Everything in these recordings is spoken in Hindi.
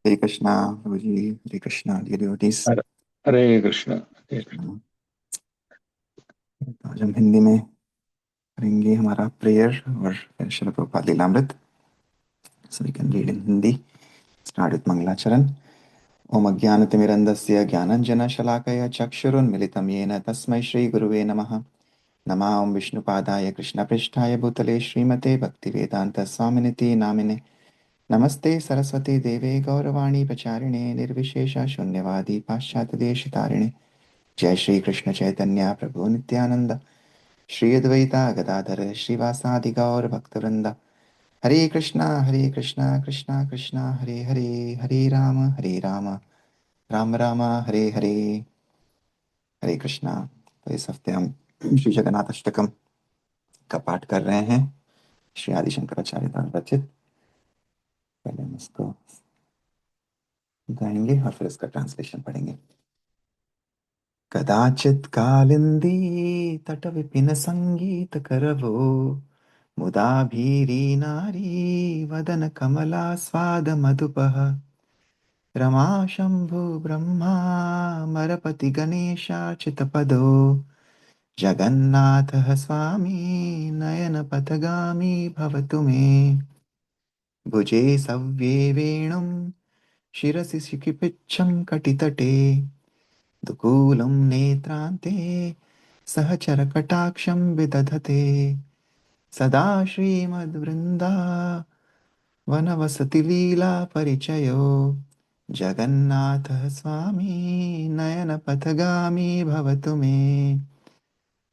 हरे कृष्णा प्रभु जी। हरे कृष्णा डियर डिवोटीज। हर- हरे कृष्ण हरे कृष्ण। तो आज हम हिंदी में करेंगे हमारा प्रेयर और फिर Srila Prabhupada Lilamrita. So we can read in Hindi. Start with मंगलाचरण। ओम अज्ञानतिमिरन्धस्य ज्ञानञ्जनशलाकया चक्षुरुन्मिलितं येन तस्मै श्रीगुरुवे नमः। नमः ओम विष्णुपादाय कृष्णपृष्ठाय भूतले श्रीमते भक्तिवेदान्तस्वामिनिति नामिने। नमस्ते सरस्वती देवे गौरवाणी प्रचारिणे निर्विशेष शून्यवादी पाश्चात्यदेशतारिणे। जय श्री कृष्ण चैतन्य प्रभु नित्यानंद श्री अद्वैता गदाधर श्रीवासादि गौर भक्तवृंद। हरे कृष्णा कृष्णा कृष्णा हरे हरे, हरे राम राम राम हरे हरे। हरे कृष्णा। तो इस हफ्ते हम श्री जगन्नाथ अष्टकम का पाठ कर रहे हैं, श्री आदि शंकराचार्य द्वारा रचित। पहले हम इसको गाएंगे और फिर इसका ट्रांसलेशन पढ़ेंगे। कदाचित् कालिन्दी तटविपिन संगीत करवो, मुदाभीरी नारी वदन कमला स्वाद मधुपः। रमा शम्भु ब्रह्मा मरपति गणेशाच्युतपदो, जगन्नाथः स्वामी नयन पथगामी भवतु मे। भुजे सव्ये वेणुं शिरसि शिखिपिच्छं कटितटे, दुकूलं नेत्रान्ते सहचरकटाक्षं विदधते। सदा श्रीमद्वृन्दावनवसतिलीलापरिचयो, जगन्नाथः स्वामी नयनपथगामी भवतु मे।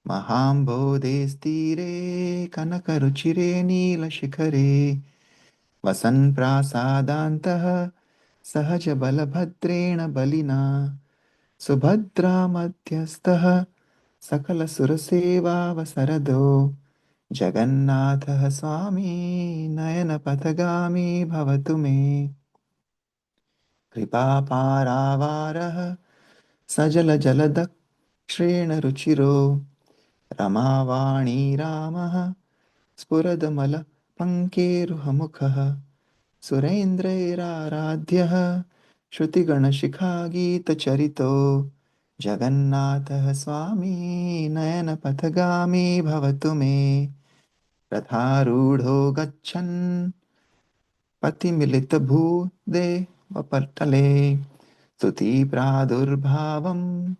महाम्बोधेस्तीरे कनकरुचिरे नीलशिखरे, वसन् प्रासादान्तः सहजबलभद्रेण बलिना, सुभद्रामध्यस्थः सकलसुरसेवावसरदो, जगन्नाथः स्वामी नयनपथगामी भवतु मे। कृपापारावारः सजलजलदक्षेण रुचिरो, रमावाणी रामः स्फुरदमलपङ्केरुहमुखः। सुरेन्द्रैराराध्यः श्रुतिगणशिखागीतचरितो, जगन्नाथः स्वामी नयनपथगामी भवतु मे। रथारूढो गच्छन् पथिमिलितभूदे वपटले, स्तुतिप्रादुर्भावं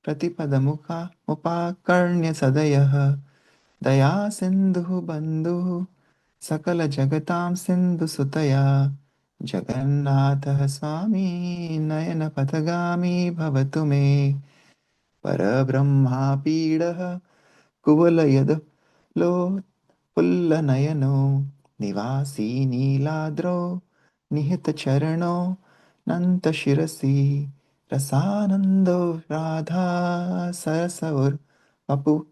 प्रतिपदमुपाकर्ण्य सदयः। दयासिन्धुः बन्धुः सकलजगतां सिन्धुसुतया, जगन्नाथः स्वामी नयनपथगामी भवतु मे। परब्रह्मापीडः कुवलयदलोत्फुल्लनयनो, निवासी नीलाद्रौ निहितचरणो, नन्तशिरसि रसानन्दो राधा सरसौर्वपु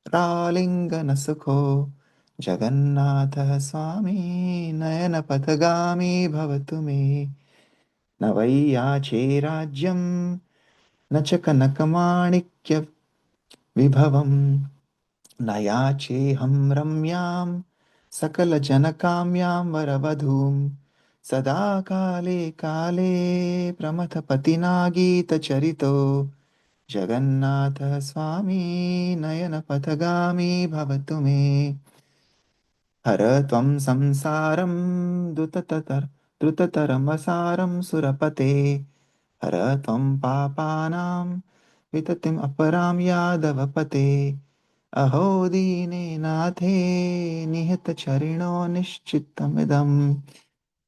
रालिङ्गनसुखो, जगन्नाथः स्वामी नयनपथगामी भवतु मे। न वै याचे राज्यं न च कनकमाणिक्यविभवम्, न याचेऽहं रम्यां सकलजनकाम्यां वरवधूं। सदा काले काले प्रमथपतिनागीतचरितो, जगन्नाथः स्वामी नयनपथगामी भवतु मे। हर त्वं संसारं द्रुततरमसारं सुरपते, हर त्वं पापानां विततिम् अपरां यादवपते। अहो दीनेनाथे निहतचरिणो निश्चितमिदम्,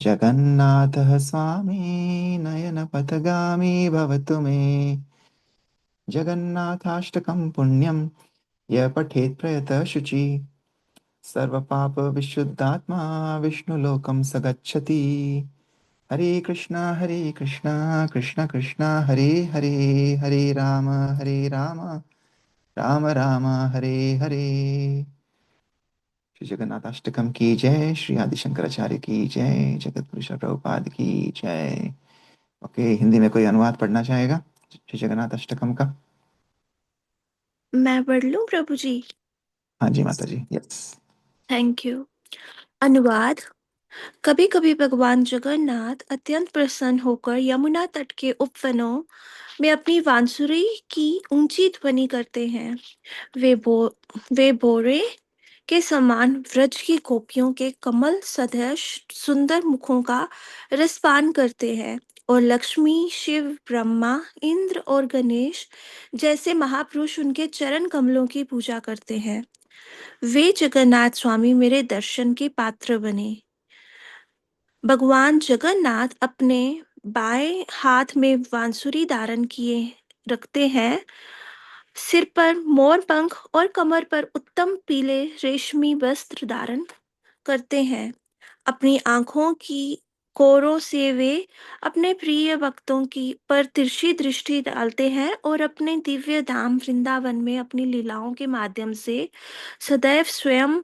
जगन्नाथः स्वामी नयनपथगामी भवतु मे। जगन्नाथाष्टकं पुण्यं यः पठेत् प्रयतः शुचि, सर्वपापविशुद्धात्मा विष्णुलोकं स गच्छति। हरे कृष्णा कृष्ण कृष्ण हरे हरे, हरे राम राम राम हरे हरे। श्री जगन्नाथ अष्टकम की जय। श्री आदि शंकराचार्य की जय। जगत पुरुष प्रभुपाद की जय। ओके, हिंदी में कोई अनुवाद पढ़ना चाहेगा श्री जगन्नाथ अष्टकम का? मैं पढ़ लूं प्रभु जी? हाँ जी माता जी, यस। Thank you. अनुवाद। कभी कभी भगवान जगन्नाथ अत्यंत प्रसन्न होकर यमुना तट के उपवनों में अपनी बांसुरी की ऊंची ध्वनि करते हैं। वे बो वे बोरे के समान व्रज की गोपियों के कमल सदृश सुंदर मुखों का रसपान करते हैं और लक्ष्मी, शिव, ब्रह्मा, इंद्र और गणेश जैसे महापुरुष उनके चरण कमलों की पूजा करते हैं। वे जगन्नाथ स्वामी मेरे दर्शन के पात्र बने। भगवान जगन्नाथ अपने बाएं हाथ में बांसुरी धारण किए रखते हैं, सिर पर मोर पंख और कमर पर उत्तम पीले रेशमी वस्त्र धारण करते हैं। अपनी आंखों की कोरों से वे अपने प्रिय भक्तों की पर तिरछी दृष्टि डालते हैं और अपने दिव्य धाम वृंदावन में अपनी लीलाओं के माध्यम से सदैव स्वयं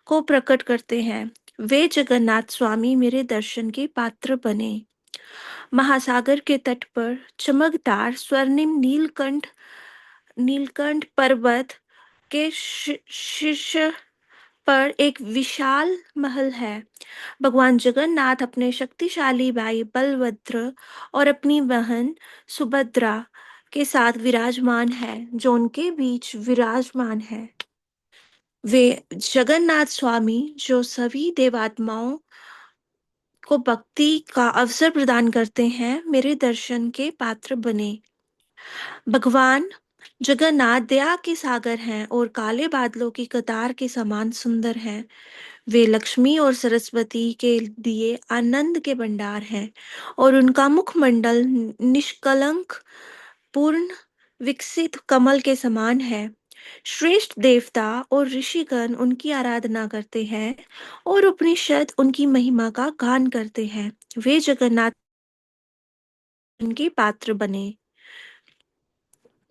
को प्रकट करते हैं। वे जगन्नाथ स्वामी मेरे दर्शन के पात्र बने। महासागर के तट पर चमकदार स्वर्णिम नीलकंठ नीलकंठ पर्वत के शीर्ष पर एक विशाल महल है। भगवान जगन्नाथ अपने शक्तिशाली भाई बलभद्र और अपनी बहन सुभद्रा के साथ विराजमान है, जो उनके बीच विराजमान है। वे जगन्नाथ स्वामी जो सभी देवात्माओं को भक्ति का अवसर प्रदान करते हैं, मेरे दर्शन के पात्र बने। भगवान जगन्नाथ दया के सागर हैं और काले बादलों की कतार के समान सुंदर हैं। वे लक्ष्मी और सरस्वती के लिए आनंद के भंडार हैं और उनका मुखमंडल निष्कलंक, पूर्ण, विकसित कमल के समान है। श्रेष्ठ देवता और ऋषिगण उनकी आराधना करते हैं और उपनिषद उनकी महिमा का गान करते हैं। वे जगन्नाथ उनके पात्र बने।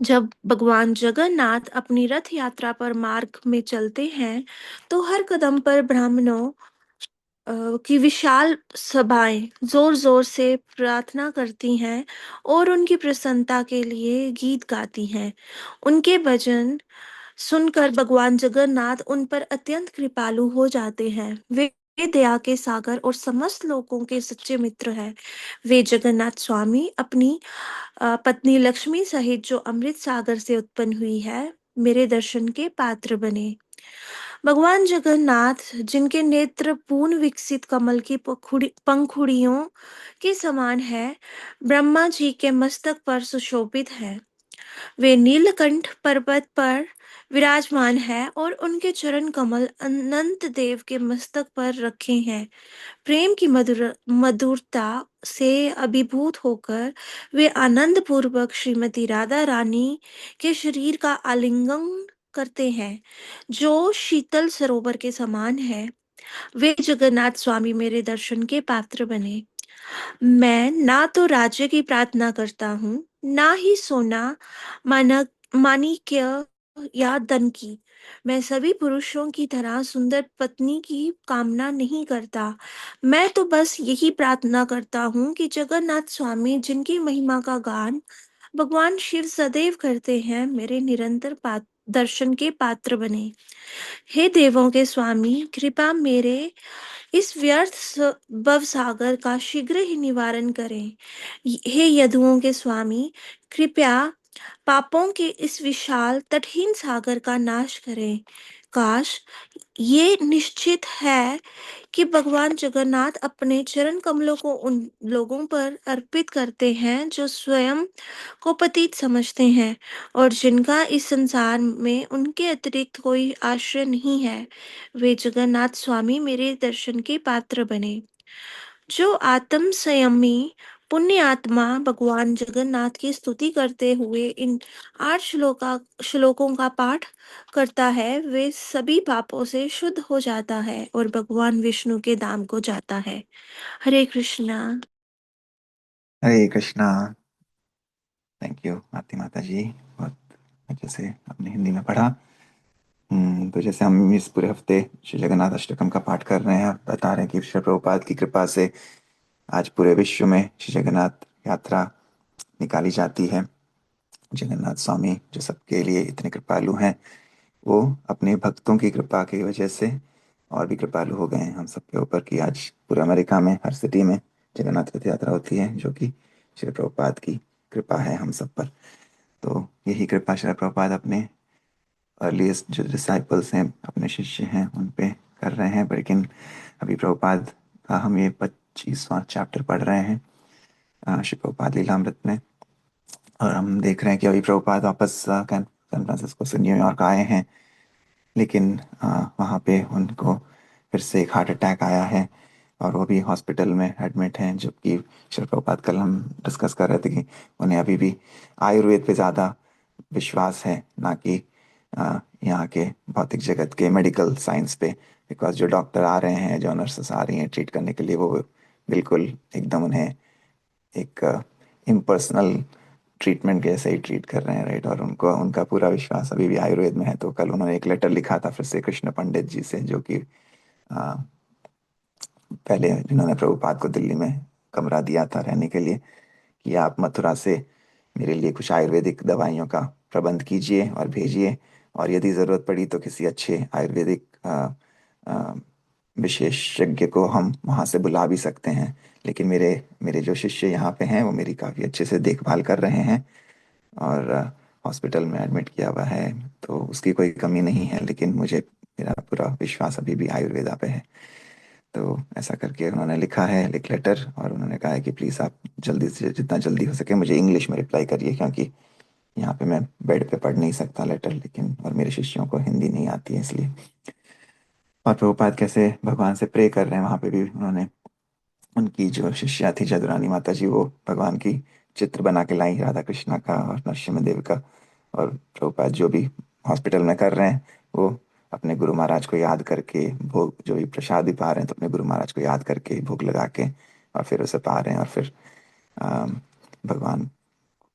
जब भगवान जगन्नाथ अपनी रथ यात्रा पर मार्ग में चलते हैं, तो हर कदम पर ब्राह्मणों की विशाल सभाएं जोर जोर से प्रार्थना करती हैं और उनकी प्रसन्नता के लिए गीत गाती हैं। उनके भजन सुनकर भगवान जगन्नाथ उन पर अत्यंत कृपालु हो जाते हैं। वे दया के सागर और समस्त लोगों के सच्चे मित्र हैं। वे जगन्नाथ स्वामी अपनी पत्नी लक्ष्मी सहित जो अमृत सागर से उत्पन्न हुई है, मेरे दर्शन के पात्र बने। भगवान जगन्नाथ जिनके नेत्र पूर्ण विकसित कमल की पंखुड़ियों के समान है, ब्रह्मा जी के मस्तक पर सुशोभित है। वे नीलकंठ पर्वत पर विराजमान है और उनके चरण कमल अनंत देव के मस्तक पर रखे हैं। प्रेम की मधुरता से अभिभूत होकर वे आनंद पूर्वक श्रीमती राधा रानी के शरीर का आलिंगन करते हैं, जो शीतल सरोवर के समान है। वे जगन्नाथ स्वामी मेरे दर्शन के पात्र बने। मैं ना तो राज्य की प्रार्थना करता हूँ, ना ही सोना, मानक, माणिक्य या धन की। मैं सभी पुरुषों की तरह सुंदर पत्नी की कामना नहीं करता। मैं तो बस यही प्रार्थना करता हूँ कि जगन्नाथ स्वामी जिनकी महिमा का गान भगवान शिव सदैव करते हैं, मेरे निरंतर दर्शन के पात्र बने। हे देवों के स्वामी, कृपा मेरे इस व्यर्थ भवसागर का शीघ्र ही निवारण करें। हे यदुओं के स्वामी, कृपया पापों के इस विशाल तटहीन सागर का नाश करें। काश ये निश्चित है कि भगवान जगन्नाथ अपने चरण कमलों को उन लोगों पर अर्पित करते हैं जो स्वयं को पतित समझते हैं और जिनका इस संसार में उनके अतिरिक्त कोई आश्रय नहीं है। वे जगन्नाथ स्वामी मेरे दर्शन के पात्र बने। जो आत्म संयमी पुण्य आत्मा भगवान जगन्नाथ की स्तुति करते हुए इन 8 श्लोकों का पाठ करता है, वे सभी पापों से शुद्ध हो जाता है और भगवान विष्णु के धाम को जाता है। हरे कृष्णा। हरे कृष्णा। थैंक यू आरती माता जी, बहुत अच्छे से आपने हिंदी में पढ़ा। तो जैसे हम इस पूरे हफ्ते श्री जगन्नाथ अष्टकम का पाठ कर रहे हैं, बता रहे हैं कि श्री प्रभुपाद की कृपा से आज पूरे विश्व में श्री जगन्नाथ यात्रा निकाली जाती है। जगन्नाथ स्वामी जो सबके लिए इतने कृपालु हैं, वो अपने भक्तों की कृपा की वजह से और भी कृपालु हो गए हैं हम सबके ऊपर कि आज पूरे अमेरिका में हर सिटी में जगन्नाथ रथ यात्रा होती है, जो कि श्री प्रभुपाद की कृपा है हम सब पर। तो यही कृपा श्री प्रभुपाद अपने अर्लीस्ट जो डिसाइपल्स हैं, अपने शिष्य हैं, उन पे कर रहे हैं। लेकिन अभी प्रभुपाद का हम ये 25वां चैप्टर पढ़ रहे हैं श्री प्रभुपाद लीलामृत में, और हम देख रहे हैं कि अभी प्रभुपाद वापस सैन फ्रांसिस्को से न्यूयॉर्क आए हैं। लेकिन वहाँ पे उनको फिर से एक हार्ट अटैक आया है और वो भी हॉस्पिटल में एडमिट हैं। जबकि श्री प्रभुपाद कल हम डिस्कस कर रहे थे कि उन्हें अभी भी आयुर्वेद पे ज़्यादा विश्वास है, ना कि यहाँ के भौतिक जगत के मेडिकल साइंस पे। बिकॉज जो डॉक्टर आ रहे हैं, जो नर्सेस आ रही हैं ट्रीट करने के लिए, वो बिल्कुल एकदम उन्हें एक इम्पर्सनल ट्रीटमेंट जैसे ही ट्रीट कर रहे हैं, राइट। और उनको उनका पूरा विश्वास अभी भी आयुर्वेद में है। तो कल उन्होंने एक लेटर लिखा था फिर से कृष्ण पंडित जी से, जो कि आ, पहले जिन्होंने प्रभुपाद को दिल्ली में कमरा दिया था रहने के लिए, कि आप मथुरा से मेरे लिए कुछ आयुर्वेदिक दवाइयों का प्रबंध कीजिए और भेजिए, और यदि ज़रूरत पड़ी तो किसी अच्छे आयुर्वेदिक आ, विशेषज्ञ को हम वहाँ से बुला भी सकते हैं। लेकिन मेरे मेरे जो शिष्य यहाँ पे हैं वो मेरी काफ़ी अच्छे से देखभाल कर रहे हैं, और हॉस्पिटल में एडमिट किया हुआ है, तो उसकी कोई कमी नहीं है। लेकिन मुझे मेरा पूरा विश्वास अभी भी आयुर्वेदा पे है। तो ऐसा करके उन्होंने लिखा है एक लेटर, और उन्होंने कहा है कि प्लीज़ आप जल्दी से जितना जल्दी हो सके मुझे इंग्लिश में रिप्लाई करिए, क्योंकि यहाँ पे मैं बेड पे पढ़ नहीं सकता लेटर, लेकिन और मेरे शिष्यों को हिंदी नहीं आती है इसलिए। और प्रभुपाद कैसे भगवान से प्रे कर रहे हैं, वहाँ पे भी उन्होंने उनकी जो शिष्या थी जदुरानी माता जी, वो भगवान की चित्र बना के लाई, राधा कृष्णा का और नरसिम्हा देव का। और प्रभुपाद जो भी हॉस्पिटल में कर रहे हैं, वो अपने गुरु महाराज को याद करके भोग, जो भी प्रसाद भी पा रहे हैं, तो अपने गुरु महाराज को याद करके भोग लगा के और फिर उसे पा रहे हैं। और फिर भगवान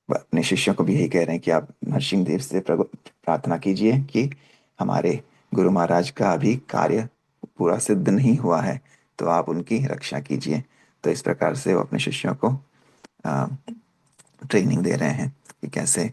अपने शिष्यों को भी यही कह रहे हैं कि आप नरसिंह देव से प्रार्थना कीजिए कि हमारे गुरु महाराज का अभी कार्य पूरा सिद्ध नहीं हुआ है, तो आप उनकी रक्षा कीजिए। तो इस प्रकार से वो अपने शिष्यों को ट्रेनिंग दे रहे हैं कि कैसे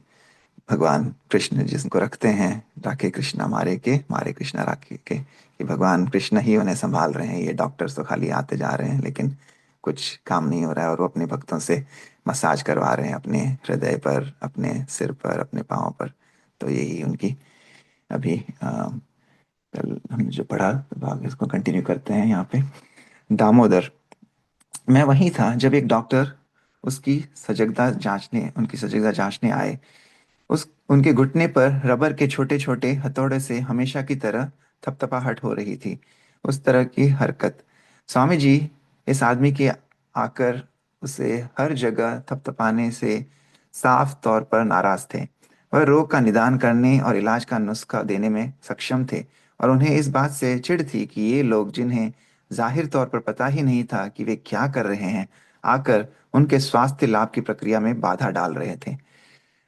भगवान कृष्ण जिसको रखते हैं, राखे कृष्णा मारे कृष्णा राखे के, कि भगवान कृष्ण ही उन्हें संभाल रहे हैं। ये डॉक्टर्स तो खाली आते जा रहे हैं, लेकिन कुछ काम नहीं हो रहा है। और वो अपने भक्तों से मसाज करवा रहे हैं अपने हृदय पर, अपने सिर पर, अपने पाँव पर। तो यही उनकी अभी कल हमने जो पढ़ा भाग, इसको कंटिन्यू करते हैं यहाँ पे। दामोदर, मैं वहीं था जब एक डॉक्टर उनकी सजगता जांचने आए। उस उनके घुटने पर रबर के छोटे छोटे हथौड़े से हमेशा की तरह थपथपाहट हो रही थी, उस तरह की हरकत। स्वामी जी इस आदमी के आकर उसे हर जगह थपथपाने से साफ तौर पर नाराज थे। वह रोग का निदान करने और इलाज का नुस्खा देने में सक्षम थे, और उन्हें इस बात से चिढ़ थी कि ये लोग, जिन्हें जाहिर तौर पर पता ही नहीं था कि वे क्या कर रहे हैं, आकर उनके स्वास्थ्य लाभ की प्रक्रिया में बाधा डाल रहे थे।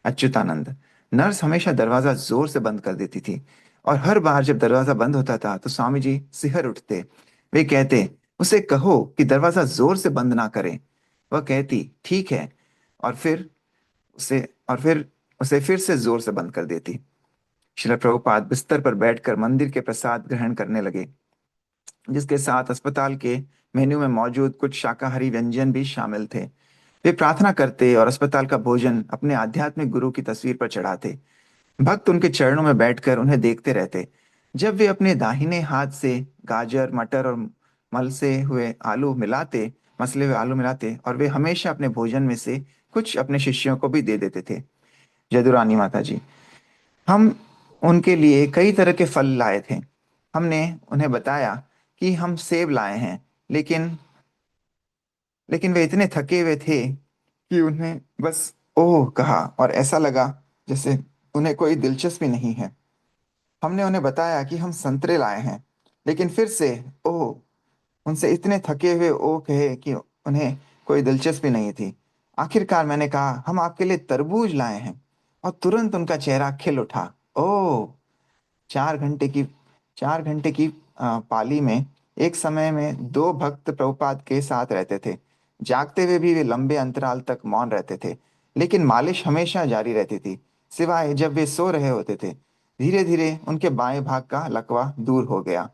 अच्युतानंद, नर्स हमेशा दरवाजा जोर से बंद कर देती थी, और हर बार जब दरवाजा बंद होता था तो स्वामी जी सिहर उठते। वे कहते, उसे कहो कि दरवाजा जोर से बंद ना करे। वह कहती, ठीक है, और फिर उसे और फिर उसे फिर से जोर से बंद कर देती। श्रील प्रभुपाद बिस्तर पर बैठकर मंदिर के प्रसाद ग्रहण करने लगे, जिसके साथ अस्पताल के मेन्यू में मौजूद कुछ शाकाहारी व्यंजन भी शामिल थे। वे प्रार्थना करते और अस्पताल का भोजन अपने आध्यात्मिक गुरु की तस्वीर पर चढ़ाते। भक्त उनके चरणों में बैठकर उन्हें देखते रहते। जब वे अपने दाहिने हाथ से गाजर, मटर और मसले हुए आलू मिलाते, और वे हमेशा अपने भोजन में से कुछ अपने शिष्यों को भी दे देते थे। जदुरानी माता जी, हम उनके लिए कई तरह के फल लाए थे। हमने उन्हें बताया कि हम सेब लाए हैं, लेकिन लेकिन वे इतने थके हुए थे कि उन्हें बस ओह कहा, और ऐसा लगा जैसे उन्हें कोई दिलचस्पी नहीं है। हमने उन्हें बताया कि हम संतरे लाए हैं, लेकिन फिर से ओह, उनसे इतने थके हुए ओह कहे कि उन्हें कोई दिलचस्पी नहीं थी। आखिरकार मैंने कहा, हम आपके लिए तरबूज लाए हैं, और तुरंत उनका चेहरा खिल उठा। ओह, 4 घंटे की 4 घंटे की पाली में एक समय में दो भक्त प्रभुपाद के साथ रहते थे। जागते हुए भी वे लंबे अंतराल तक मौन रहते थे, लेकिन मालिश हमेशा जारी रहती थी, सिवाय जब वे सो रहे होते थे। धीरे धीरे उनके बाएं भाग का लकवा दूर हो गया।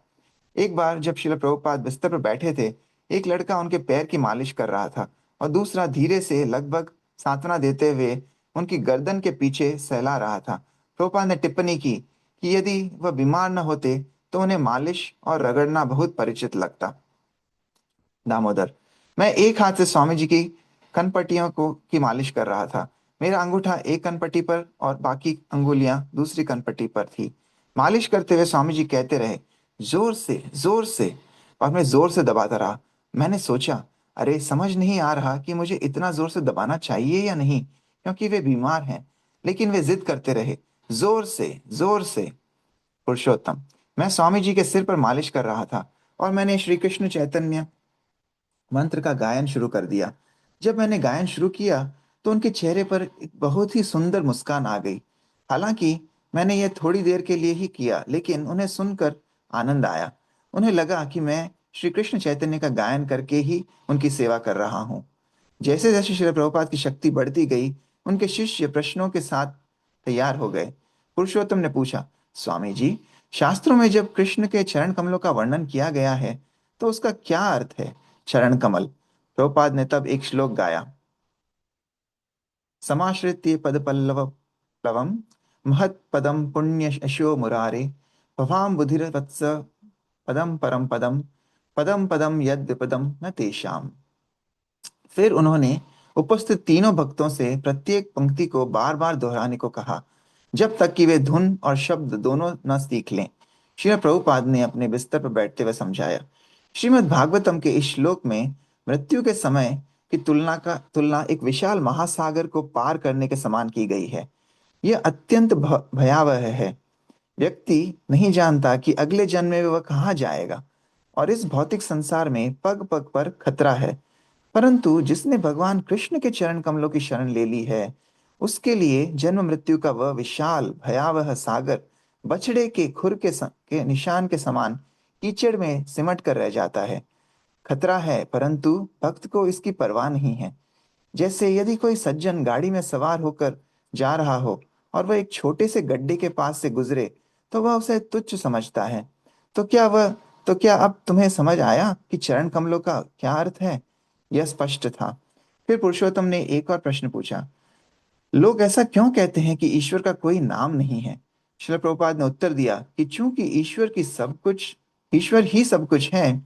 एक बार जब श्रील प्रभुपाद बिस्तर पर बैठे थे, एक लड़का उनके पैर की मालिश कर रहा था और दूसरा धीरे से, लगभग सांत्वना देते हुए, उनकी गर्दन के पीछे सहला रहा था। प्रोपा ने टिप्पणी की कि यदि वह बीमार न होते तो उन्हें मालिश और रगड़ना बहुत परिचित लगता। दामोदर: मैं एक हाथ से स्वामी जी की कनपट्टियों को की मालिश कर रहा था। मेरा अंगूठा एक कनपट्टी पर और बाकी अंगुलियां दूसरी कनपट्टी पर थी। मालिश करते हुए स्वामी जी कहते रहे, जोर से, जोर से। और मैं जोर से दबाता रहा। मैंने सोचा, अरे समझ नहीं आ रहा कि मुझे इतना जोर से दबाना चाहिए या नहीं, क्योंकि वे बीमार हैं। लेकिन वे जिद करते रहे, जोर से, जोर से। पुरुषोत्तम: मैं स्वामी जी के सिर पर मालिश कर रहा था और मैंने श्री कृष्ण चैतन्य मंत्र का गायन शुरू कर दिया। जब मैंने गायन शुरू किया तो उनके चेहरे पर एक बहुत ही सुंदर मुस्कान आ गई। हालांकि मैंने यह थोड़ी देर के लिए ही किया, लेकिन उन्हें सुनकर आनंद आया। उन्हें लगा कि मैं श्री कृष्ण चैतन्य का गायन करके ही उनकी सेवा कर रहा हूँ। जैसे जैसे श्री प्रभुपाद की शक्ति बढ़ती गई, उनके शिष्य प्रश्नों के साथ तैयार हो गए। पुरुषोत्तम ने पूछा, स्वामी जी, शास्त्रों में जब कृष्ण के चरण कमलों का वर्णन किया गया है तो उसका क्या अर्थ है? चरण कमल। प्रभुपाद ने तब एक श्लोक गाया, समाश्रित्य पद पल्लव प्लवम महत् पदम पुण्य यशो मुरारे भवाम बुधिर वत्स पदम परम पदम पदम पदम यद्य पदम न तेषाम। फिर उन्होंने उपस्थित तीनों भक्तों से प्रत्येक पंक्ति को बार बार दोहराने को कहा, जब तक कि वे धुन और शब्द दोनों न सीख लें। श्रील प्रभुपाद ने अपने बिस्तर पर बैठते हुए समझाया, श्रीमद् भागवतम के इस श्लोक में मृत्यु के समय की तुलना एक विशाल महासागर को पार करने के समान की गई है। यह अत्यंत भयावह है। व्यक्ति नहीं जानता कि अगले जन्म में वह कहाँ जाएगा और इस भौतिक संसार में पग पग पर खतरा है। परंतु जिसने भगवान कृष्ण के चरण कमलों की शरण ले ली है, उसके लिए जन्म मृत्यु का वह विशाल भयावह सागर बछड़े के खुर के निशान के समान कीचड़ में सिमट कर रह जाता है। खतरा है, परंतु भक्त को इसकी परवाह नहीं है। जैसे यदि कोई सज्जन गाड़ी में सवार होकर जा रहा हो और वह एक छोटे से गड्ढे के पास से गुजरे तो वह उसे तुच्छ समझता है। तो क्या वह तो क्या अब तुम्हें समझ आया कि चरण कमलों का क्या अर्थ है? यह स्पष्ट था। फिर पुरुषोत्तम ने एक और प्रश्न पूछा, लोग ऐसा क्यों कहते हैं कि ईश्वर का कोई नाम नहीं है? श्रील प्रभुपाद ने उत्तर दिया कि चूंकि ईश्वर ही सब कुछ है,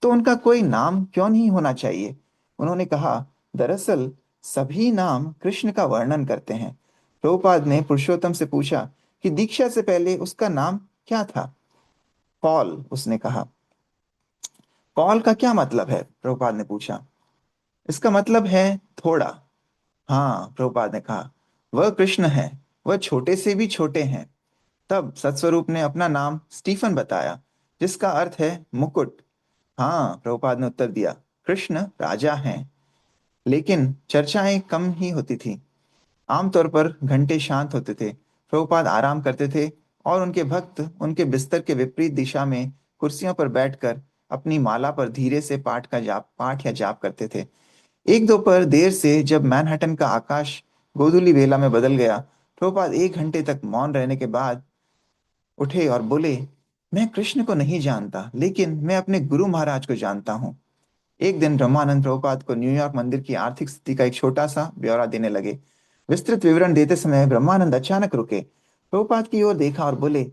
तो उनका कोई नाम क्यों नहीं होना चाहिए? उन्होंने कहा, दरअसल सभी नाम कृष्ण का वर्णन करते हैं। प्रभुपाद ने पुरुषोत्तम से पूछा कि दीक्षा से पहले उसका नाम क्या था? पॉल, उसने कहा। पॉल का क्या मतलब है? प्रभुपाद ने पूछा। इसका मतलब है थोड़ा। हाँ, प्रभुपाद ने कहा, वह कृष्ण है, वह छोटे से भी छोटे हैं। तब सत्स्वरूप ने अपना नाम स्टीफन बताया, जिसका अर्थ है मुकुट। हाँ, प्रभुपाद ने उत्तर दिया, कृष्ण राजा हैं। लेकिन चर्चाएं कम ही होती थी। आमतौर पर घंटे शांत होते थे। प्रभुपाद आराम करते थे और उनके भक्त उनके बिस्तर के विपरीत दिशा में कुर्सियों पर बैठकर अपनी माला पर धीरे से पाठ या जाप करते थे। एक दोपहर देर से जब मैनहट्टन का आकाश गोधूली बेला में बदल गया, प्रभुपाद 1 घंटे तक मौन रहने के बाद उठे और बोले, मैं कृष्ण को नहीं जानता, लेकिन मैं अपने गुरु महाराज को जानता हूँ। एक दिन ब्रह्मानंद प्रभुपाद को न्यूयॉर्क मंदिर की आर्थिक स्थिति का एक छोटा सा ब्यौरा देने लगे। विस्तृत विवरण देते समय ब्रह्मानंद अचानक रुके, प्रभुपाद की ओर देखा और बोले,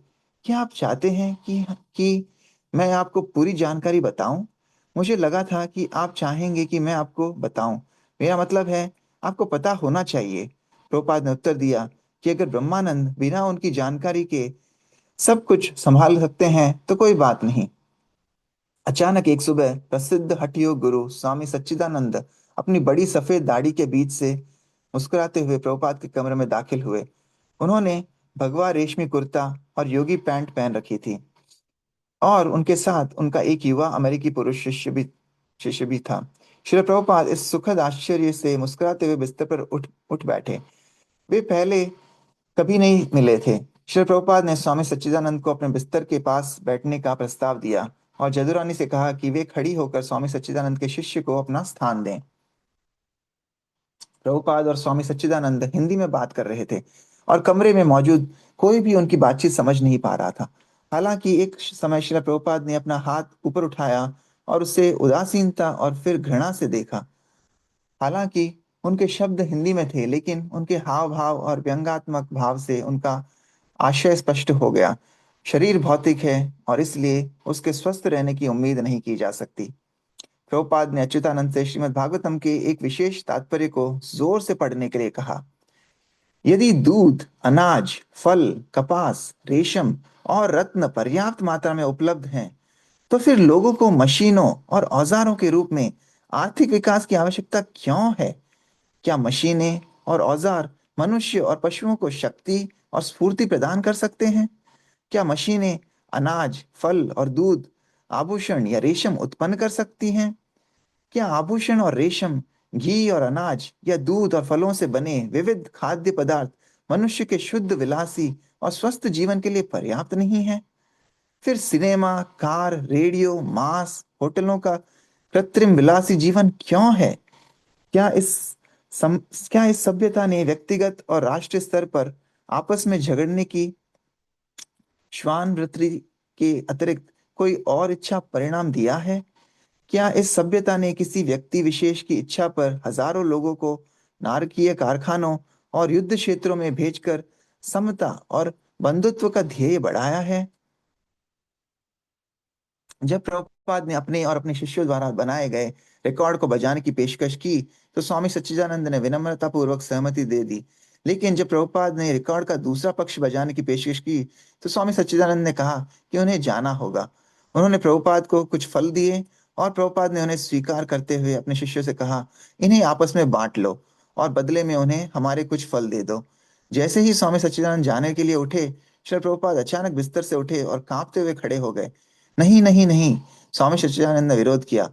क्या आप चाहते हैं कि मैं आपको पूरी जानकारी बताऊं? मुझे लगा था कि आप चाहेंगे कि मैं आपको बताऊं। मेरा मतलब है, आपको पता होना चाहिए। प्रभुपाद ने उत्तर दिया कि अगर ब्रह्मानंद बिना उनकी जानकारी के सब कुछ संभाल सकते हैं तो कोई बात नहीं। अचानक एक सुबह प्रसिद्ध हठयोग गुरु स्वामी सच्चिदानंद अपनी बड़ी सफेद दाढ़ी के बीच से मुस्कुराते हुए प्रभुपाद के कमरे में दाखिल हुए। उन्होंने भगवा रेशमी कुर्ता और योगी पैंट पहन रखी थी और उनके साथ उनका एक युवा अमेरिकी पुरुष शिष्य भी था। श्री प्रभुपाद इस सुखद आश्चर्य से मुस्कुराते हुए बिस्तर पर उठ उठ बैठे। वे पहले कभी नहीं मिले थे। श्री प्रभुपाद ने स्वामी सच्चिदानंद को अपने बिस्तर के पास बैठने का प्रस्ताव दिया और जदुरानी से कहा कि वे खड़ी होकर स्वामी सच्चिदानंद के शिष्य को अपना स्थान दें। प्रभुपाद और स्वामी सच्चिदानंद हिंदी में बात कर रहे थे और कमरे में मौजूद कोई भी उनकी बातचीत समझ नहीं पा रहा था। हालांकि एक समय श्री प्रभुपाद ने अपना हाथ ऊपर उठाया और उसे उदासीनता और फिर घृणा से देखा। हालांकि उनके शब्द हिंदी में थे, लेकिन उनके हाव भाव और व्यंग्यात्मक भाव से उनका आशय स्पष्ट हो गया। शरीर भौतिक है और इसलिए उसके स्वस्थ रहने की उम्मीद नहीं की जा सकती। प्रभुपाद ने अच्युतानंद से श्रीमद् भागवतम के एक विशेष तात्पर्य को जोर से पढ़ने के लिए कहा। यदि दूध, अनाज, फल, कपास, रेशम और रत्न पर्याप्त मात्रा में उपलब्ध हैं, तो फिर लोगों को मशीनों और औजारों के रूप में आर्थिक विकास की आवश्यकता क्यों है? क्या मशीनें और औजार मनुष्य और पशुओं को शक्ति और स्फूर्ति प्रदान कर सकते हैं? क्या मशीनें अनाज, फल और दूध, आभूषण या रेशम उत्पन्न कर सकती हैं? क्या आभूषण और रेशम, घी और अनाज या दूध और फलों से बने विविध खाद्य पदार्थ मनुष्य के शुद्ध, विलासी और स्वस्थ जीवन के लिए पर्याप्त नहीं है? फिर सिनेमा, कार, रेडियो, मांस, होटलों का कृत्रिम विलासी जीवन क्यों है? क्या इस सम, क्या इस सभ्यता ने व्यक्तिगत और राष्ट्रीय स्तर पर आपस में झगड़ने की श्वान वृत्ति के अतिरिक्त कोई और इच्छा परिणाम दिया है? क्या इस सभ्यता ने किसी व्यक्ति विशेष की इच्छा पर हजारों लोगों को नारकीय कारखानों और युद्ध क्षेत्रों में भेजकर समता और बंधुत्व का ध्येय बढ़ाया है? जब प्रभुपाद ने अपने और अपने शिष्यों द्वारा बनाए गए रिकॉर्ड को बजाने की पेशकश की, तो स्वामी सच्चिदानंद ने विनम्रता पूर्वक सहमति दे दी। लेकिन जब प्रभुपाद ने रिकॉर्ड का दूसरा पक्ष बजाने की पेशकश की, तो स्वामी सच्चिदानंद ने कहा कि उन्हें जाना होगा। उन्होंने प्रभुपाद को कुछ फल दिए और प्रभुपाद ने उन्हें स्वीकार करते हुए अपने शिष्यों से कहा, इन्हें आपस में बांट लो और बदले में उन्हें हमारे कुछ फल दे दो। जैसे ही स्वामी सच्चिदानंद जाने के लिए उठे, श्री प्रभुपाद अचानक बिस्तर से उठे और कांपते हुए खड़े हो गए। नहीं नहीं नहीं, स्वामी सच्चिदानंद ने विरोध किया।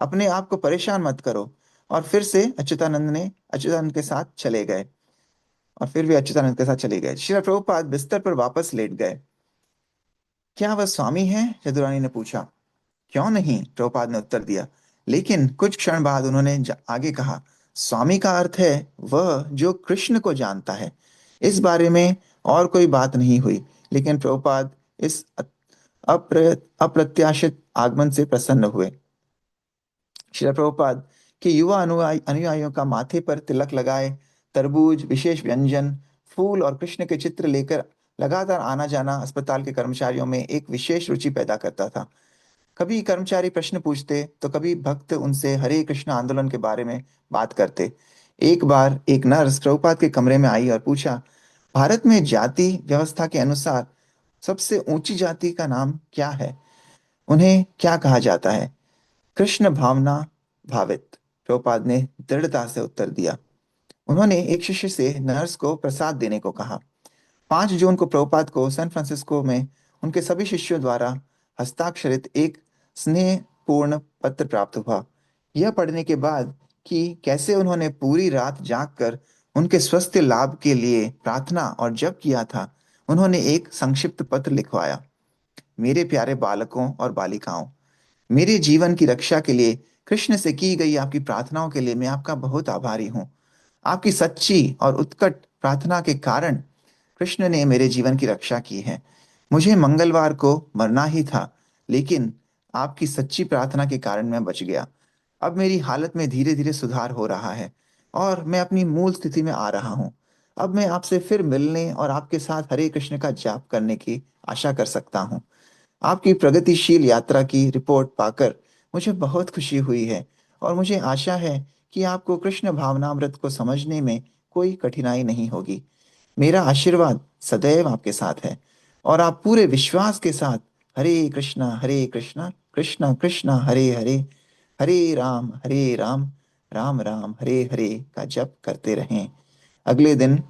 अपने आप को परेशान मत करो। और फिर से अच्युतानंद के साथ चले गए और फिर वे अच्युतानंद के साथ चले गए। श्री प्रभुपाद बिस्तर पर वापस लेट गए। क्या वह स्वामी है? जदुरानी ने पूछा। क्यों नहीं, प्रभुपाद ने उत्तर दिया। लेकिन कुछ क्षण बाद उन्होंने आगे कहा, स्वामी का अर्थ है वह जो कृष्ण को जानता है। इस बारे में और कोई बात नहीं हुई, लेकिन प्रभुपाद इस अप्रत्याशित आगमन से प्रसन्न हुए। श्रील प्रभुपाद के युवा अनुयायियों का माथे पर तिलक लगाए, तरबूज, विशेष व्यंजन, फूल और कृष्ण के चित्र लेकर लगातार आना जाना अस्पताल के कर्मचारियों में एक विशेष रुचि पैदा करता था। कभी कर्मचारी प्रश्न पूछते तो कभी भक्त उनसे हरे कृष्ण आंदोलन के बारे में बात करते। एक बार एक नर्स प्रभुपाद के कमरे में आई और पूछा, भारत में जाति व्यवस्था के अनुसार सबसे ऊंची जाति का नाम क्या है? उन्हें क्या कहा जाता है? कृष्ण भावना भावित, प्रभुपाद ने दृढ़ता से उत्तर दिया। उन्होंने एक शिष्य से नर्स को प्रसाद देने को कहा। 5 जून को प्रभुपाद को सैन फ्रांसिस्को में उनके सभी शिष्यों द्वारा हस्ताक्षरित एक स्नेहपूर्ण पत्र प्राप्त हुआ। यह पढ़ने के बाद कि कैसे उन्होंने पूरी रात जागकर उनके स्वास्थ्य लाभ के लिए प्रार्थना और जप किया था, उन्होंने एक संक्षिप्त पत्र लिखवाया। मेरे प्यारे बालकों और बालिकाओं, मेरे जीवन की रक्षा के लिए कृष्ण से की गई आपकी प्रार्थनाओं के लिए मैं आपका बहुत आभारी हूँ। आपकी सच्ची और उत्कट प्रार्थना के कारण कृष्ण ने मेरे जीवन की रक्षा की है। मुझे मंगलवार को मरना ही था, लेकिन आपकी सच्ची प्रार्थना के कारण मैं बच गया। अब मेरी हालत में धीरे धीरे सुधार हो रहा है और मैं अपनी मूल स्थिति में आ रहा हूँ। अब मैं आपसे फिर मिलने और आपके साथ हरे कृष्ण का जाप करने की आशा कर सकता हूँ। आपकी प्रगतिशील यात्रा की रिपोर्ट पाकर मुझे बहुत खुशी हुई है और मुझे आशा है कि आपको कृष्ण भावनामृत को समझने में कोई कठिनाई नहीं होगी। मेरा आशीर्वाद सदैव आपके साथ है और आप पूरे विश्वास के साथ हरे कृष्णा कृष्णा कृष्णा हरे हरे, हरे राम राम राम हरे हरे का जप करते रहें। अगले दिन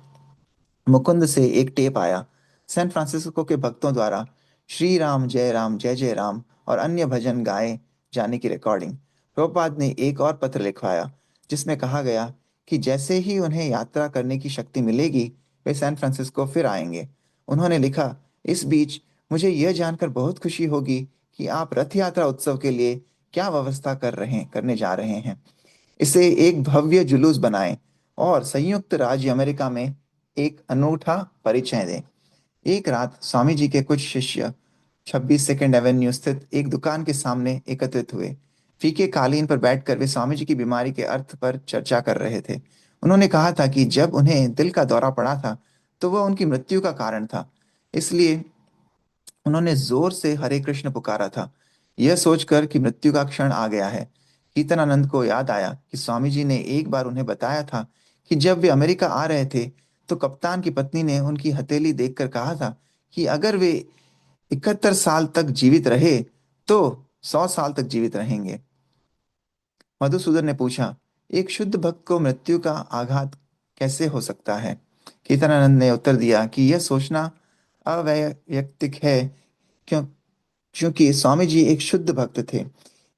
मुकुंद से एक टेप आया। सैन फ्रांसिस्को के भक्तों द्वारा राम जय जय राम और अन्य भजन गाए जाने की रिकॉर्डिंग। प्रभुपाद ने एक और पत्र लिखवाया, जिसमें कहा गया कि जैसे ही उन्हें यात्रा करने की शक्ति मिलेगी, वे सैन फ्रांसिस्को फिर आएंगे। उन्होंने लिखा, इस बीच मुझे यह जानकर बहुत खुशी होगी कि आप रथ यात्रा उत्सव के लिए क्या व्यवस्था करने जा रहे हैं। इसे एक भव्य जुलूस बनाएं और संयुक्त राज्य अमेरिका में एक अनूठा परिचय दें। एक रात स्वामी जी के कुछ शिष्य 26 सेकेंड एवेन्यू स्थित एक दुकान के सामने एकत्रित हुए। फीके कालीन पर बैठकर वे स्वामी जी की बीमारी के अर्थ पर चर्चा कर रहे थे। उन्होंने कहा था कि जब उन्हें दिल का दौरा पड़ा था तो वह उनकी मृत्यु का कारण था, इसलिए उन्होंने जोर से हरे कृष्ण पुकारा था। यह सोचकर कि मृत्यु का क्षण आ गया है, कीर्तनानंद को याद आया कि स्वामी जी ने एक बार उन्हें बताया था कि जब वे अमेरिका आ रहे थे तो कप्तान की पत्नी ने उनकी हथेली देखकर कहा था कि अगर वे 71 साल तक जीवित रहे तो 100 साल तक जीवित रहेंगे। मधुसूदन ने पूछा, एक शुद्ध भक्त को मृत्यु का आघात कैसे हो सकता है? कीर्तनानंद ने उत्तर दिया कि यह सोचना अवैयक्तिक है, क्यों क्योंकि स्वामी जी एक शुद्ध भक्त थे,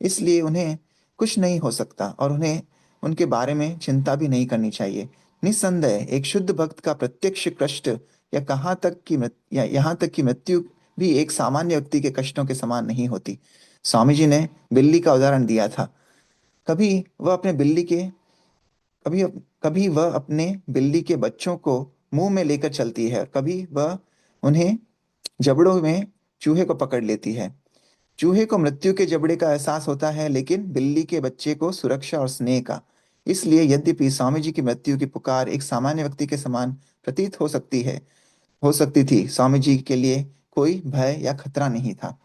इसलिए उन्हें कुछ नहीं हो सकता और उन्हें उनके बारे में चिंता भी नहीं करनी चाहिए। निस्संदेह एक शुद्ध भक्त का प्रत्यक्ष कष्ट या यहाँ तक कि मृत्यु भी एक सामान्य व्यक्ति के कष्टों के समान नहीं होती। स्वामी जी ने बिल्ली का उदाहरण दिया था। कभी वह अपने बिल्ली के कभी कभी वह अपने बिल्ली के बच्चों को मुंह में लेकर चलती है, कभी वह उन्हें जबड़ों में चूहे को पकड़ लेती है। चूहे को मृत्यु के जबड़े का एहसास होता है, लेकिन बिल्ली के बच्चे को सुरक्षा और स्नेह का। इसलिए यद्यपि स्वामी जी की मृत्यु की पुकार एक सामान्य व्यक्ति के समान प्रतीत हो सकती थी, स्वामी जी के लिए कोई भय या खतरा नहीं था।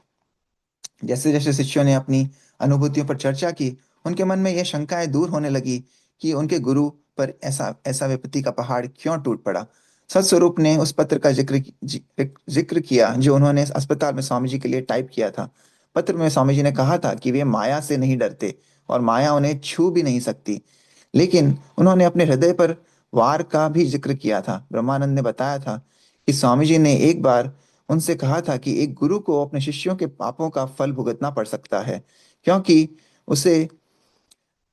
जैसे जैसे शिष्यों ने अपनी अनुभूतियों पर चर्चा की, उनके मन में यह शंकाएं दूर होने लगी कि उनके गुरु पर ऐसा ऐसा विपत्ति का पहाड़ क्यों टूट पड़ा। सत्स्वरूप ने उस पत्र का जिक्र किया जो उन्होंने अस्पताल में स्वामी जी के लिए टाइप किया था। पत्र में स्वामी जी ने कहा था कि वे माया से नहीं डरते और माया उन्हें छू भी नहीं सकती, लेकिन उन्होंने अपने हृदय पर वार का भी जिक्र किया था। ब्रह्मानंद ने बताया था कि स्वामी जी ने एक बार उनसे कहा था कि एक गुरु को अपने शिष्यों के पापों का फल भुगतना पड़ सकता है, क्योंकि उसे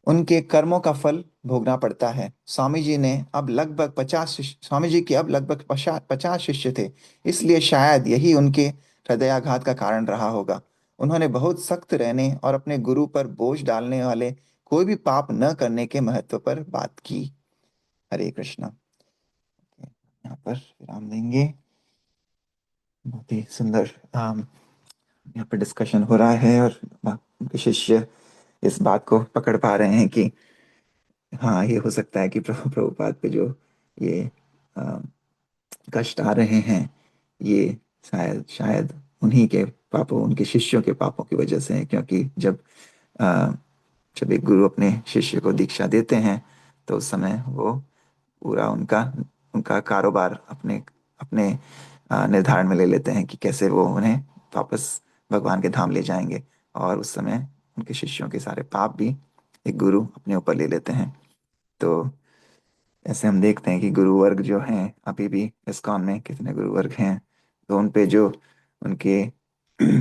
उनके कर्मों का फल भोगना पड़ता है। स्वामी जी के अब लगभग 50 शिष्य थे, इसलिए शायद यही उनके हृदयाघात का कारण रहा होगा। उन्होंने बहुत सख्त रहने और अपने गुरु पर बोझ डालने वाले कोई भी पाप न करने के महत्व पर बात की। हरे कृष्णा। यहाँ पर विराम देंगे। बहुत ही सुंदर यहाँ पर डिस्कशन हो रहा है और उनके शिष्य इस बात को पकड़ पा रहे हैं कि हाँ, ये हो सकता है कि प्रभुपाद पे जो ये अ, कष्ट आ रहे हैं, ये शायद शायद उन्हीं के पापों, उनके शिष्यों के पापों की वजह से है। क्योंकि अ, जब एक गुरु अपने शिष्य को दीक्षा देते हैं तो उस समय वो पूरा उनका उनका कारोबार अपने अपने निर्धारण में ले लेते हैं कि कैसे वो उन्हें वापस भगवान के धाम ले जाएंगे। और उस समय उनके शिष्यों के सारे पाप भी एक गुरु अपने ऊपर ले लेते हैं। तो ऐसे हम देखते हैं कि गुरु वर्ग जो हैं, अभी भी इस्कॉन में कितने गुरु वर्ग हैं, तो उन पे जो उनके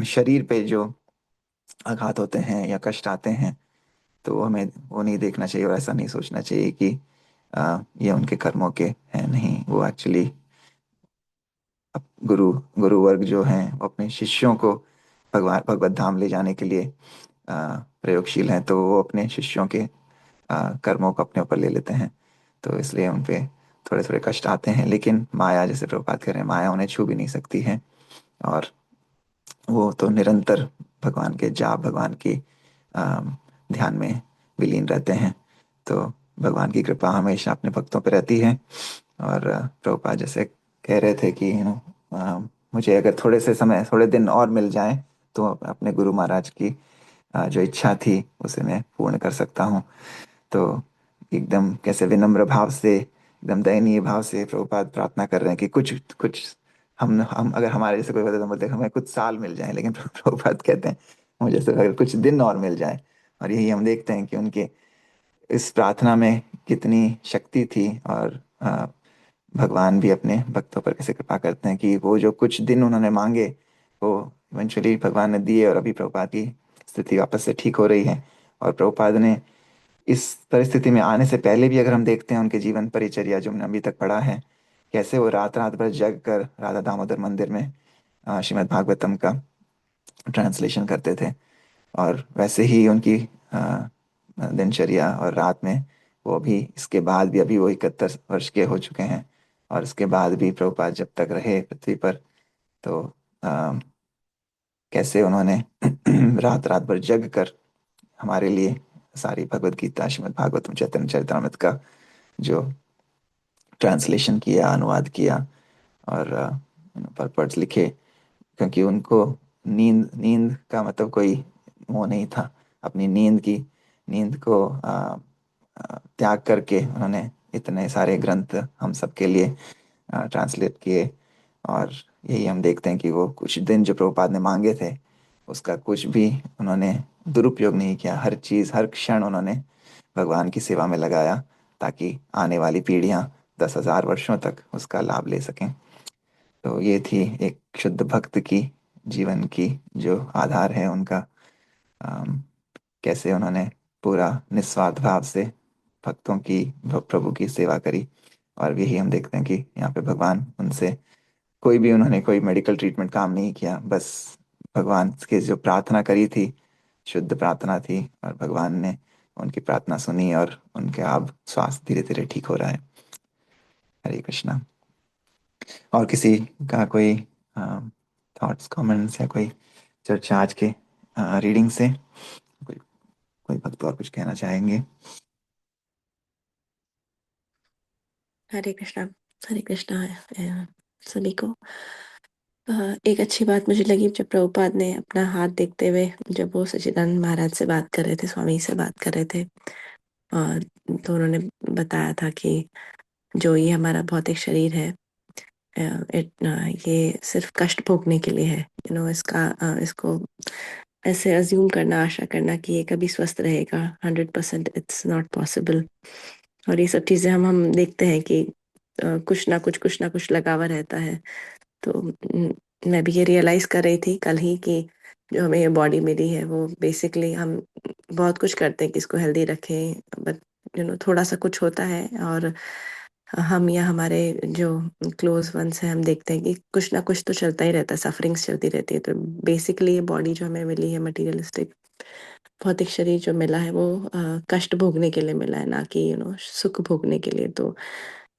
शरीर पे जो आघात होते हैं या कष्ट आते हैं, तो हमें वो नहीं देखना चाहिए और ऐसा नहीं सोचना चाहिए कि ये उनके कर्मों के हैं। नहीं, वो एक्चुअली गुरु गुरु वर्ग जो हैं वो अपने शिष्यों को भगवत धाम ले जाने के लिए प्रयोगशील हैं, तो वो अपने शिष्यों के कर्मों को अपने ऊपर ले लेते हैं। तो इसलिए उन पे थोड़े थोड़े कष्ट आते हैं, लेकिन माया, जैसे प्रभुपाद कह रहे हैं, माया उन्हें छू भी नहीं सकती है और वो तो निरंतर भगवान के जाप, भगवान की ध्यान में विलीन रहते हैं। तो भगवान की कृपा हमेशा अपने भक्तों पर रहती है। और प्रभुपाद जैसे कह रहे थे कि मुझे अगर थोड़े दिन और मिल जाएं तो अपने गुरु महाराज की जो इच्छा थी उसे मैं पूर्ण कर सकता हूँ। तो एकदम कैसे विनम्र भाव से, एकदम दयनीय भाव से प्रभुपाद प्रार्थना कर रहे हैं कि कुछ कुछ हम अगर हमारे जैसे कोई होता तो बोलते हमें कुछ साल मिल जाए, लेकिन प्रभुपाद कहते हैं मुझे सिर्फ अगर कुछ दिन और मिल जाए। और यही हम देखते हैं कि उनके इस प्रार्थना में कितनी शक्ति थी। और भगवान भी अपने भक्तों पर कैसे कृपा करते हैं कि वो जो कुछ दिन उन्होंने मांगे वो इवेंचुअली भगवान ने दिए, और अभी प्रभुपाद की स्थिति वापस से ठीक हो रही है। और प्रभुपाद ने इस परिस्थिति में आने से पहले भी अगर हम देखते हैं उनके जीवन परिचर्या जो हमने अभी तक पढ़ा है, कैसे वो रात रात भर जग कर राधा दामोदर मंदिर में श्रीमद् भागवतम का ट्रांसलेशन करते थे। और वैसे ही उनकी दिनचर्या और रात में वो अभी इसके बाद भी, अभी वो 71 वर्ष के हो चुके हैं और इसके बाद भी प्रभुपाद जब तक रहे पृथ्वी पर, तो कैसे उन्होंने रात रात भर जग कर हमारे लिए सारी भगवत गीता, श्रीमद् भागवतम, चैतन्य चरितमृत का जो ट्रांसलेशन किया, अनुवाद किया और परपर्ट्स लिखे, क्योंकि उनको नींद नींद का मतलब कोई मोह नहीं था। अपनी नींद को त्याग करके उन्होंने इतने सारे ग्रंथ हम सबके लिए ट्रांसलेट किए। और यही हम देखते हैं कि वो कुछ दिन जो प्रभुपाद ने मांगे थे, उसका कुछ भी उन्होंने दुरुपयोग नहीं किया। हर चीज़, हर क्षण उन्होंने भगवान की सेवा में लगाया, ताकि आने वाली पीढ़ियां 10,000 वर्षों तक उसका लाभ ले सकें। तो ये थी एक शुद्ध भक्त की जीवन की जो आधार है उनका। अम, कैसे उन्होंने पूरा निस्वार्थ भाव से भक्तों की, प्रभु की सेवा करी। और यही हम देखते हैं कि यहाँ पे भगवान उनसे कोई भी, उन्होंने कोई मेडिकल ट्रीटमेंट काम नहीं किया, बस भगवान के जो प्रार्थना करी थी, शुद्ध प्रार्थना थी, और भगवान ने उनकी प्रार्थना सुनी और उनके अब स्वास्थ्य धीरे धीरे ठीक हो रहा है। हरे कृष्णा। और किसी का कोई थॉट्स, कमेंट्स या कोई चर्चा आज के रीडिंग से? कोई कोई भक्त और कुछ कहना चाहेंगे? हरे कृष्णा। हरे कृष्णा सभी को। एक अच्छी बात मुझे लगी जब प्रभुपाद ने अपना हाथ देखते हुए, जब वो सच्चिदानंद महाराज से बात कर रहे थे, स्वामी से बात कर रहे थे, और तो उन्होंने बताया था कि जो ये हमारा भौतिक शरीर है, ये सिर्फ कष्ट भोगने के लिए है। इसको ऐसे अज्यूम करना, आशा करना कि ये कभी स्वस्थ रहेगा, 100% इट्स नॉट पॉसिबल। और ये सब चीज़ें हम देखते हैं कि कुछ ना कुछ लगा हुआ रहता है। तो मैं भी ये रियलाइज कर रही थी कल ही कि जो हमें ये बॉडी मिली है, वो बेसिकली हम बहुत कुछ करते हैं कि इसको हेल्दी रखें, बट थोड़ा सा कुछ होता है, और हम या हमारे जो क्लोज वंस हैं, हम देखते हैं कि कुछ ना कुछ तो चलता ही रहता है, सफरिंग्स चलती रहती है। तो बेसिकली ये बॉडी जो हमें मिली है, मटेरियलिस्टिक भौतिक शरीर जो मिला है, वो कष्ट भोगने के लिए मिला है, ना कि सुख भोगने के लिए। तो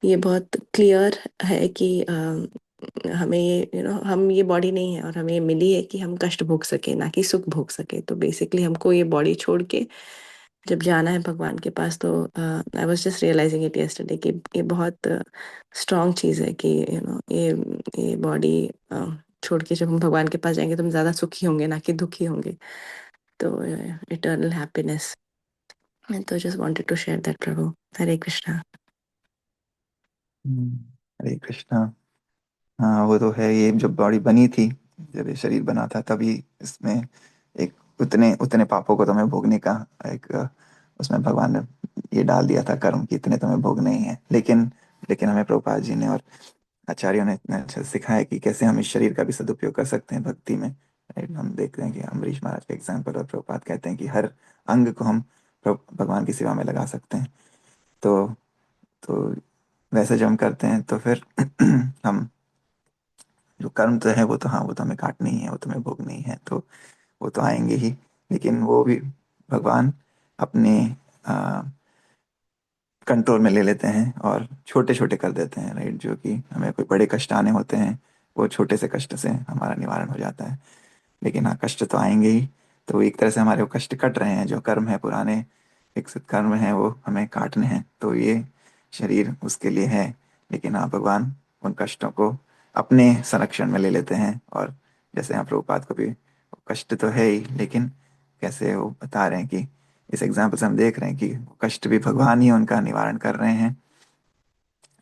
ये बहुत क्लियर है कि हमें ये हम ये बॉडी नहीं है, और हमें ये मिली है कि हम कष्ट भोग सके, ना कि सुख भोग सके। तो बेसिकली हमको ये बॉडी छोड़ के जब जाना है भगवान के पास, तो I was just realising it yesterday कि ये बहुत स्ट्रांग चीज़ है कि ये बॉडी छोड़ के जब हम भगवान के पास जाएंगे, तो हम ज़्यादा सुखी होंगे, ना कि दुखी होंगे। तो इटर्नल हैप्पीनेस। तो just wanted to share that प्रभु। हरे कृष्णा। हरे कृष्णा। हाँ, वो तो है। ये जब बॉडी बनी थी, जब ये शरीर बना था, तभी इसमें एक उतने उतने पापों को तुम्हें भोगने का एक उसमें भगवान ने ये डाल दिया था कर्म, कि इतने तुम्हें भोगने ही हैं। लेकिन हमें प्रभुपाद जी ने और आचार्यों ने इतना अच्छा सिखाया कि कैसे हम इस शरीर का भी सदुपयोग कर सकते हैं भक्ति में। राइट, हम देखते हैं कि अम्बरीश महाराज का एग्जाम्पल, और प्रभुपाद कहते हैं कि हर अंग को हम भगवान की सेवा में लगा सकते हैं। तो तो वैसे जब हम करते हैं, तो फिर हम जो कर्म तो है, वो तो, हाँ, वो तो हमें काटने ही है, वो तो हमें भोगने ही है, तो वो तो आएंगे ही। लेकिन वो भी भगवान अपने कंट्रोल में ले लेते हैं और छोटे छोटे कर देते हैं। राइट, जो कि हमें कोई बड़े कष्ट आने होते हैं, वो छोटे से कष्ट से हमारा निवारण हो जाता है। लेकिन हाँ, कष्ट तो आएंगे ही। तो एक तरह से हमारे वो कष्ट कट रहे हैं, जो कर्म है, पुराने विकसित कर्म है, वो हमें काटने हैं। तो ये शरीर उसके लिए है। लेकिन हाँ, भगवान उन कष्टों को अपने संरक्षण में ले लेते हैं। और जैसे यहाँ प्रभुपाद को भी कष्ट तो है ही, लेकिन कैसे वो बता रहे हैं कि इस एग्जाम्पल से हम देख रहे हैं कि कष्ट भी भगवान ही उनका निवारण कर रहे हैं।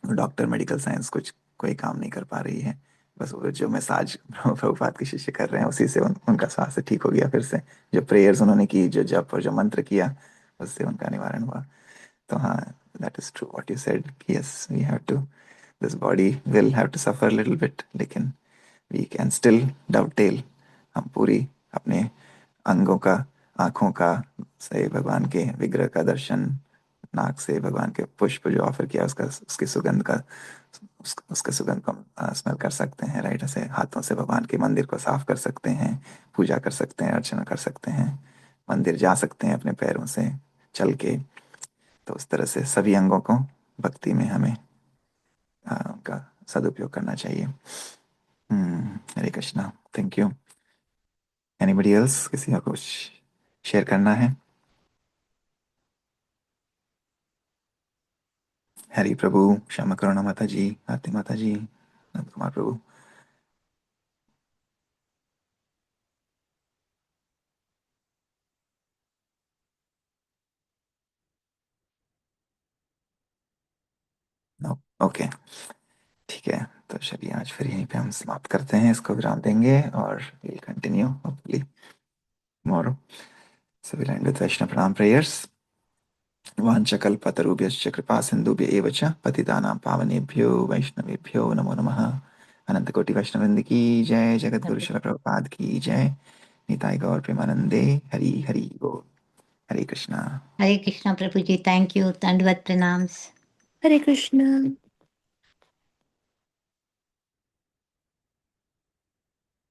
डॉक्टर, मेडिकल साइंस कुछ कोई काम नहीं कर पा रही है। बस वो जो मसाज प्रभुपाद के शिष्य कर रहे हैं, उसी से उनका स्वास्थ्य ठीक हो गया। फिर से जो प्रेयर्स उन्होंने की, जो जप और जो मंत्र किया, उससे उनका निवारण हुआ। तो हाँ, that is true what you said, yes, we have to, this body will have to suffer little bit, लेकिन वी कैन स्टिल डवटेल। हम पूरी अपने अंगों का, आँखों का से भगवान के विग्रह का दर्शन, नाक से भगवान के पुष्प जो ऑफर किया, उसका, उसकी सुगंध का, उसके सुगंध को स्मेल कर सकते हैं। राइट, ऐसे हाथों से भगवान के मंदिर को साफ कर सकते हैं, पूजा कर सकते हैं, अर्चना कर सकते हैं, मंदिर जा सकते हैं अपने पैरों से चल के। तो उस तरह से सभी अंगों को भक्ति में हमें उनका सदुपयोग करना चाहिए। Hare Krishna. Thank you. Anybody else, किसी का कुछ शेयर करना है? हरि प्रभु, क्षमा करुणा माता जी, आरती माता जी, नंद कुमार प्रभु। ओके, ठीक है। तो चलिए आज फिर यहीं पे हम समाप्त करते हैं, इसको विराम देंगे और will continue hopefully tomorrow. So we'll end with Vaishnav Pranam prayers. वाञ्छकल्पतरुभ्यश्च कृपा सिन्धुभ्य एव च पतितानां पावनेभ्यो वैष्णवेभ्यो नमो नमः। अनंत कोटि वैष्णवृंद की जय, जगत गुरु श्रील प्रभुपाद की जय, निताई गौर प्रेमानंदे, हरि हरि बोल। हरे कृष्णा। हरे कृष्णा प्रभु जी, थैंक यू, दंडवत प्रणाम। हरे कृष्ण।